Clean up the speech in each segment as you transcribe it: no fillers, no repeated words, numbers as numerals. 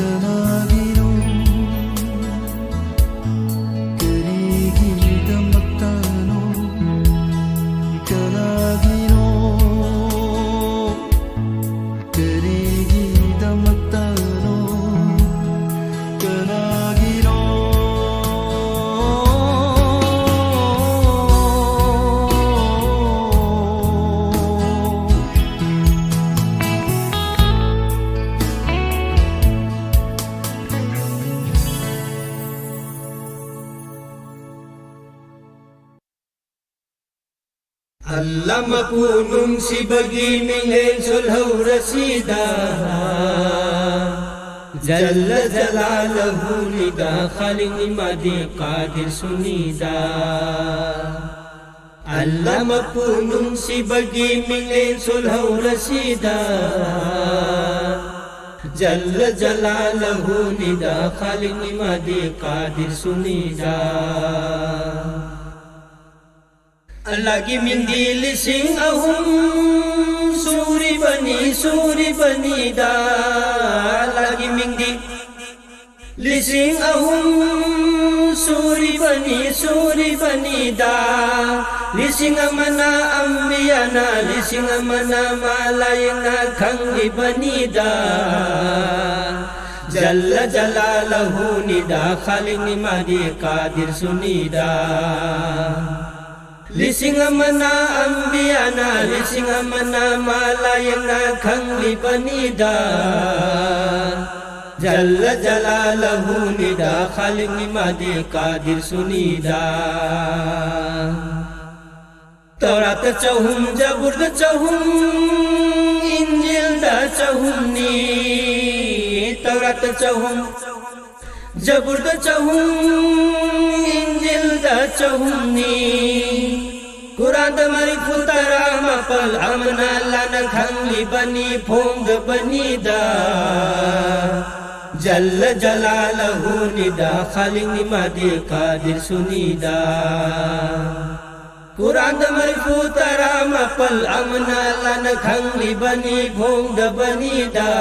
कनागिनो करीगिदमक्तानो कनागिनो करीगिदमक्तानो कनागिनो Allah mapunong si bagiming hensul rasida Jalla jalalahu nida khaling imadi qadir sunida Allah mapunong si bagiming hensul rasida Jalla jalalahu nida khaling imadi qadir sunida Lagi mindi lising ahum suri bani da Lagi mindi lising ahum suri bani da Lising amana ambiyana lising amana malayna khangi bani da Jalla jalalahu nida khaling imadi qadir sunida Lising amana ambiyana lising amana malayana khangli banida Jalla jalalahu nida khaling imadi qadir sunida Taurat chahum Zabur chahum Injil da chahum ni Taurat chahum Zabur chahum Injil da chahum ni Quran damari futara mapal amna lana khangli bani phong bani da Jalla jalalahu nida khaling imadi qadir sunida Quran damari futara mapal amna lana khangli bani phong bani da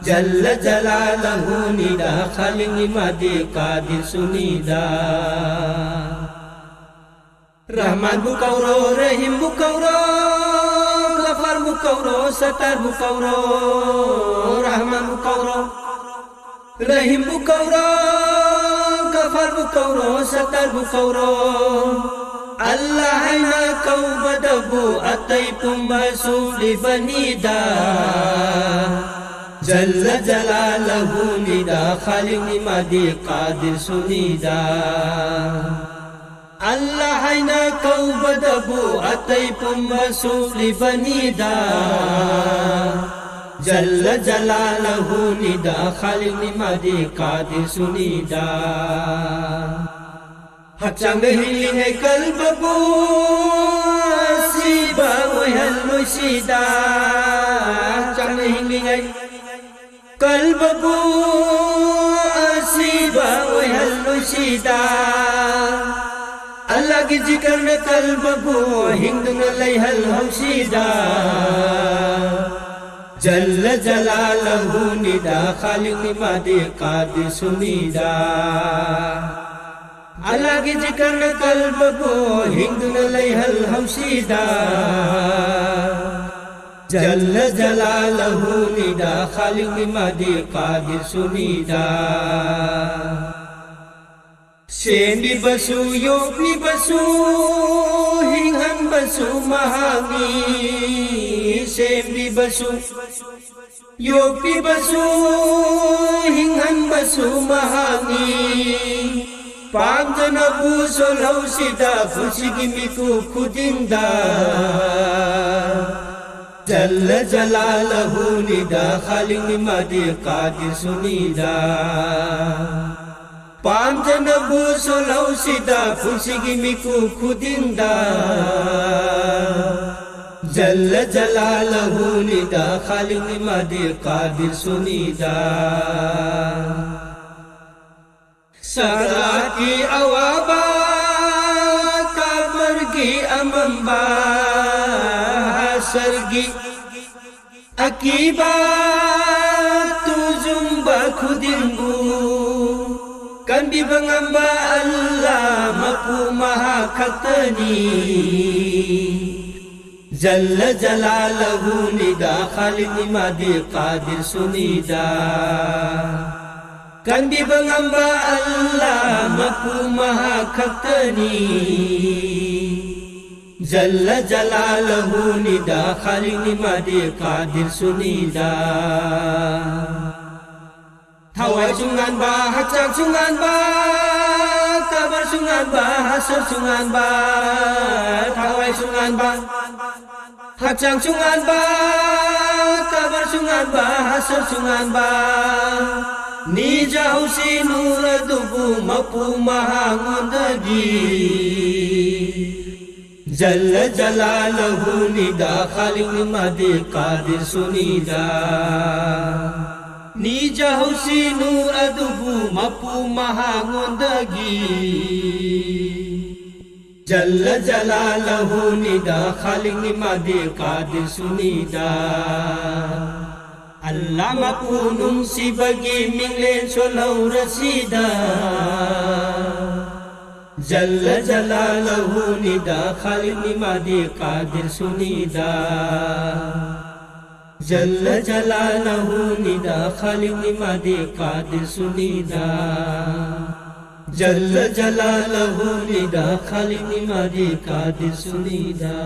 Jalla jalalahu nida khaling imadi qadir sunida Rahman bukauro, Rahim bukauro, Ghafar bukauro, Satar bukauro, Rahman bukauro, Rahim bukauro, Ghafar bukauro, Satar bukauro. Allah haina kau badabu atai pumbasu di banida. Jalla jalalahu nida khaling imadi qadir sunida. Allah haina kau badabu atai pembasu libanida Jalla jalalahu nida khaling nimadi qadir sunida Hachang hiling hai kalbabu siba wahal muisida Hachang hiling hai kalbabu siba wahal muisida Allah ki zikr ne kalbabu hingdun layhal hawsida Jalla jalalahu nida khaling nimadi qadir sunida Allah ki zikr ne kalbabu hingdun layhal hawsida Jalla jalalahu nida khaling nimadi qadir sunida Sendi basu, yopni basu, hinghan basu mahangi. Sendi basu, yopni basu, hinghan basu mahangi. Pamjana buso lausida, fusigimiku kudinda. Jalla jalalahu nida khaling nimadi qadir sunida Panjana buso lausida fusigimiku kudinda Jalla jalalahu nida khaling nimadi qadir sunida Saraki awaba kabargi amamba Sargi akibat tu Kambibang amba Allah mapu maha khaktani Jalla jalalahu nida Khalik nimadi qadir sunida Kambibang amba Allah mapu maha khaktani Jalla jalalahu nida Khalik nimadi qadir sunida Thawai sungan ba, hacang sungan ba, kabar sungan ba, hasar sungan ba. Thawai sungan ba, hacang sungan ba, kabar sungan ba, hasar sungan ba. Ni jauh si nur dubu mapu maha ngondagi. Jalla jalalahu nida Khalik nimadi qadir sunida. Ni jauh si nur adubu mapu maha ngondagi Jalla jalalahu nida Khalik nimadi qadir sunida Allah mapu nung si bagi minglen solau rasida Jalla jalalahu nida Khalik nimadi qadir sunida Jalla jalalahu nida Khalik nimadi qadir sunida Jalla jalalahu nida Khalik nimadi qadir sunida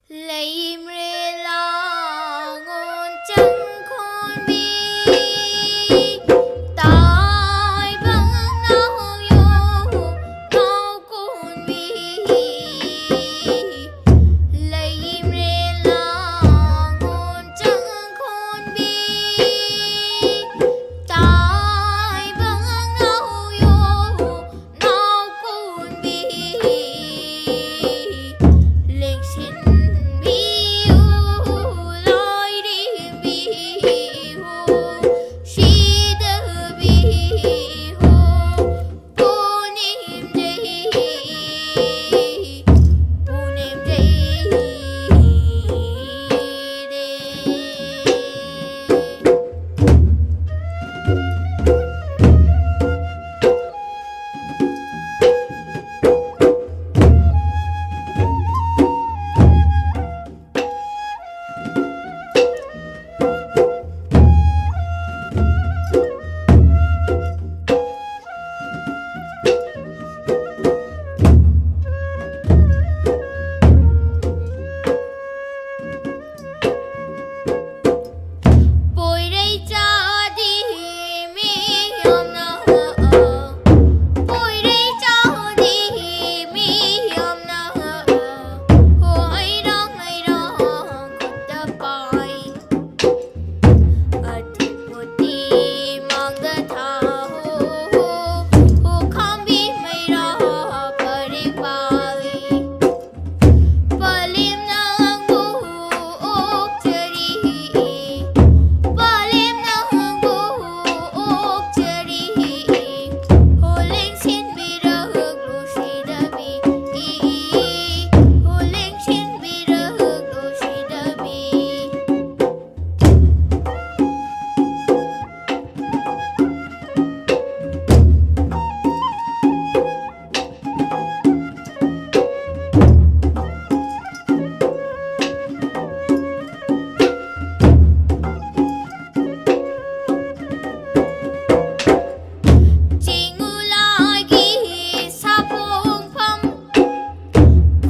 lấy mê la ngôn chẳng khôn bi tai vắng nao yo nao côn bi lấy mê la ngôn chẳng khôn bi tai vắng nao yo nao côn bi lịch xin bi u lối đi bi u si đơ bi u cô niệm đây cô niệm đây bồi đây cha đi mi hôm nào bồi đây cha đi mi hôm nào hồi đó cất ta bài ở trên một đi mang ta thao không biết mấy đó bơi bài Palim nang buok ceri Palim nang buok ceri Huling sin birag lo sidabi Huling sin birag lo sidabi Chingu lagi sa pungpam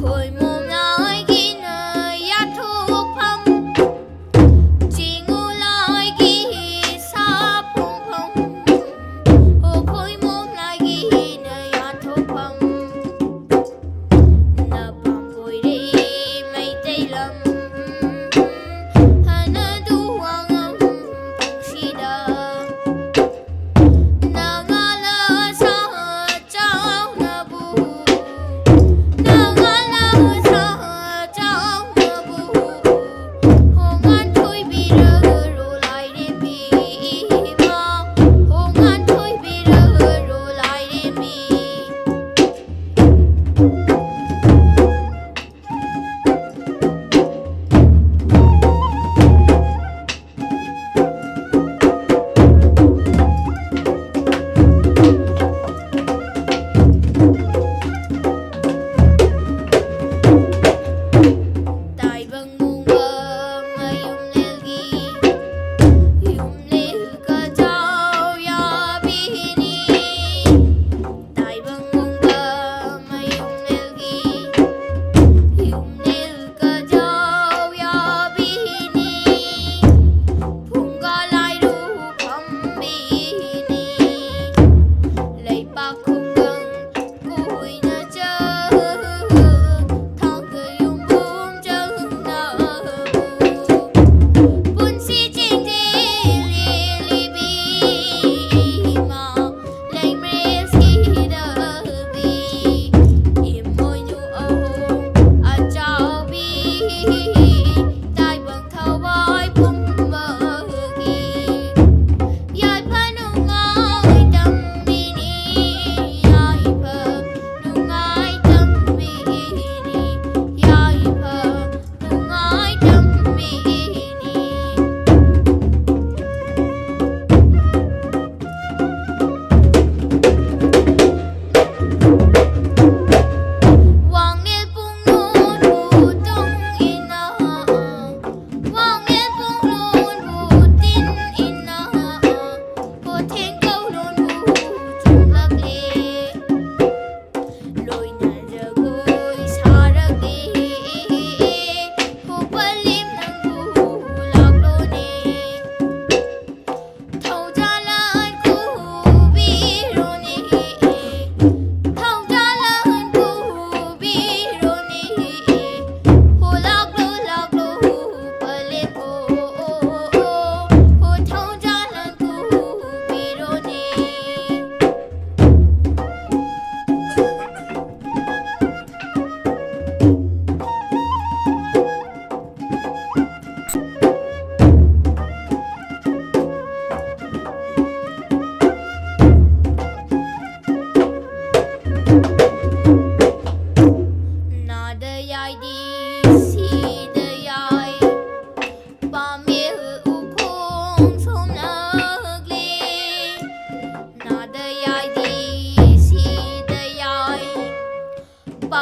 Khôi mồm lagi nơi thúc pam Chingu lagi sa pungpam Khôi mồm lagi nơi thúc pam Na pam bồi đi mấy tay lầm Hana duwang ang sida Nangala sa chao na bu Nangala sa chao na bu Hong an thôi bi rơ ro lại đêm bi ma Hong an thôi bi rơ ro lại đêm bi Tai vang mung bơ mà yum lel ka chao ya bi ni Tai vang mung bơ mà yum lel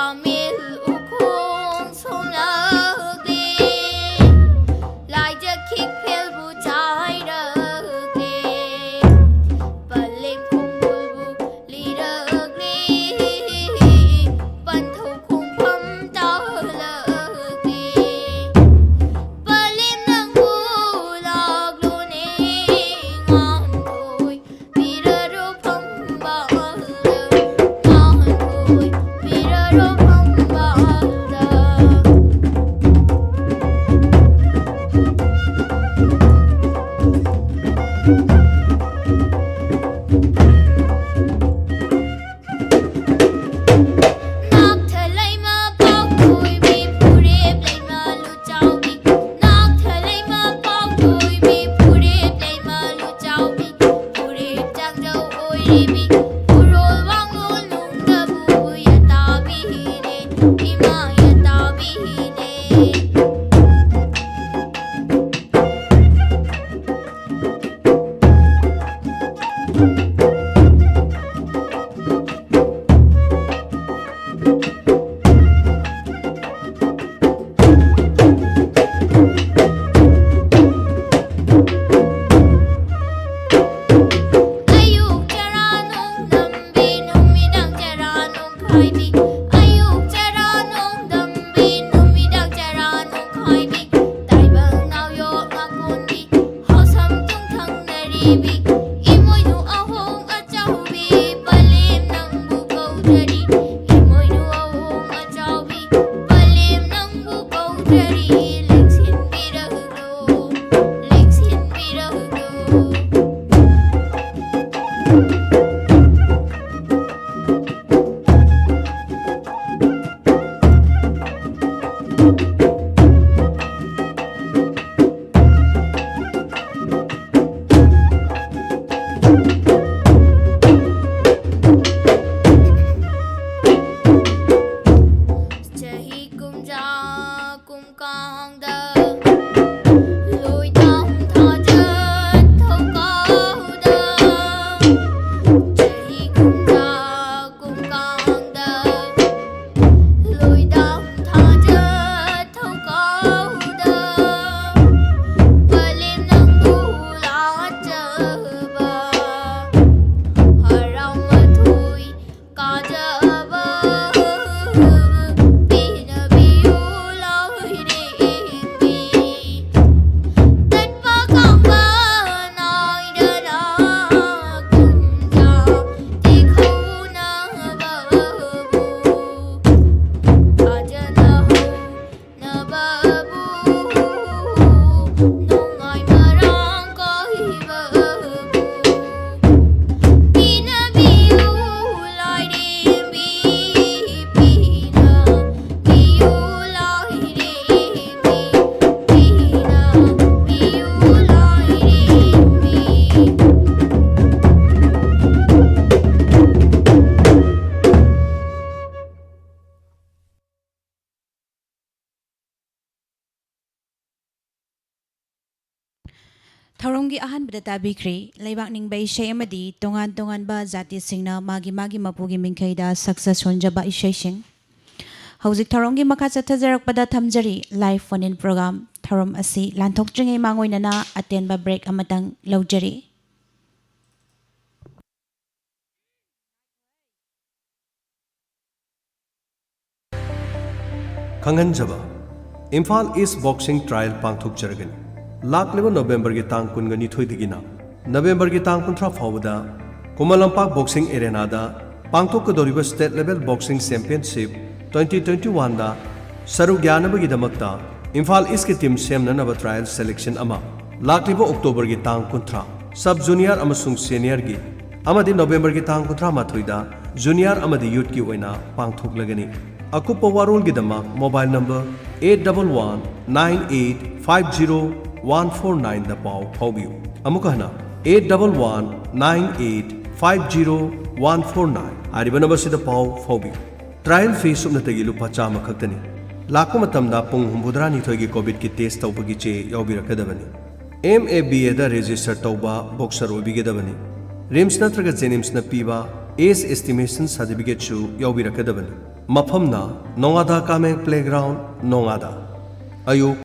Pamil ukong somlagli Laiจะคิกเพลบูชายเริกลีปันเล่มคงบุลบุลีเริกลีปันทุกคงพัมเจ้าเลิกลีปันเล่มนังบูลอกลูเนงอนโอยมีเรือรูปพัมบาลงอนโอยมีเรือรูปพัมบาลนักเธอเลยมาบอกคุยมีผู้เรียบเลยมารู้เจ้าบิ๊กนักเธอเลยมาบอกคุยมีผู้เรียบเลยมารู้เจ้าบิ๊กผู้เรียบจังเจ้าโอ้ยบิ๊กผู้โรยวังลุงกะบูยาตาบีเนอีมายาตาบีเนอายุจะรานงดำบีนุ่มมีดังจะรานงคอยบีอายุจะรานงดำบีนุ่มมีดังจะรานงคอยบีไต่เบิ่งนาวโยมากุนบีเฮาซ้ำจุงทั้งนารีบีอีมวยหนูเอาหงเอาเจ้าบีปะลิมนังบุเกาเดรีอีมวยหนูเอาหงเอาเจ้าบีปะลิมนังบุเกาเดรีเล็กสินบีระหึโลเล็กสินบีระหึโลจะให้กุมจากุมกางเดอลุยดำท่าเจิดเท่าเก่าเดิมจะให้กุมจากุมกางเดอลุยดำท่าเจิดเท่าเก่าเดิมปะลิมนังบูลาเจอบาหาเรามาทุยกาเจอบาปีนาบิยูลอยเดบีตัดปากางบานอยเดนากุมจาที่เขานาบาบูอาจจะนาหูนาบาบูน้องไอมารังก็ฮิบาบูปีนาบิยูลอยเดบีปีนาบิยูลอยเดบีปีนาบิยูลอยเดบี ꯊꯧꯔꯝꯒꯤ ꯑꯍꯥꯟꯕꯗ ꯇꯥꯕꯤꯈ꯭ꯔꯤ ꯂꯩꯕꯥꯛ ꯅꯤꯡꯕ ꯏꯁꯩ ꯑꯃꯗꯤ ꯇꯣꯉꯥꯟ ꯇꯣꯉꯥꯟꯕ ꯖꯥꯇꯤꯁꯤꯡꯅ ꯃꯥꯒꯤ ꯃꯄꯨꯒꯤ ꯃꯤꯡꯈꯩꯗ ꯁꯛꯆ ꯁꯣꯟꯖꯕ ꯏꯁꯩꯁꯤꯡ ꯍꯧꯖꯤꯛ ꯊꯧꯔꯝꯒꯤ ꯃꯈꯥ ꯆꯠꯊꯖꯔꯛꯄꯗ ꯊꯝꯖꯔꯤ ꯂꯥꯏꯚ ꯐꯣꯟ ꯏꯟ ꯄ꯭ꯔꯣꯒ꯭ꯔꯥꯝ ꯊꯧꯔꯝ ꯑꯁꯤ ꯂꯥꯟꯊꯣꯛꯇ꯭ꯔꯤꯉꯩ ꯃꯥꯡꯑꯣꯏꯅꯅ ꯑꯇꯦꯟꯕ ꯕ꯭ꯔꯦꯛ ꯑꯃꯇꯪ ꯂꯧꯖꯔꯤ खंगनजबा इम्फाल ईस्ट बॉक्सिंग ट्रायल पांथोकजरगनी लाक्लिबा नवंबर की तांग कुनगनी थोइदगिना नवंबर की तांग कुंथ्रा फावदा कुमलंपाक बॉक्सिंग एरेनादा पांथोकदोरिबा स्टेट लेवल बॉक्सिंग चैंपियनशिप 2021 दा सरुक यानबगी दमक्ता इम्फाल ईस्ट की टीम सेमननब ट्रायल सेलेक्शन अमा लाक्लिबा अक्टोबर की तांग कुंथ्रा सब जूनियर अमसुंग सीनियर की अमदी नवंबर की तांग कुंथ्रा माथोइदा जूनियर अमदी यूथ की ओइना पांथोकलगनी अकुप्पा वारोलगिदमक मोबाइल नंबर 81119850 दा पाव फाउबियु अमुकहना 81119850 आरिबा नंबर सिदा पाव फाउबियु ट्रायल फी सुमनतगी लुपा चामा खक्तनी लाको मतमदा पुंग हुंबुद्रानी थोगी कोविड की टेस्ट तौबगी चे याउबिरकदबनी MABA दा रजिस्टर तौबा बॉक्सर ओबिगदबनी रिम्स नत्रगा जेनिम्स न पीबा एज एस्टिमेशन सर्टिफिकेट सु याउबिरकदबनी ꯃꯐꯝꯅ ꯅꯣꯉꯥꯗꯥ ꯀꯥꯃꯦꯡ ꯄ꯭ꯂꯦꯒ꯭ꯔꯥꯎꯟ ꯅꯣꯉꯥꯗꯥ ꯑꯌꯨꯛ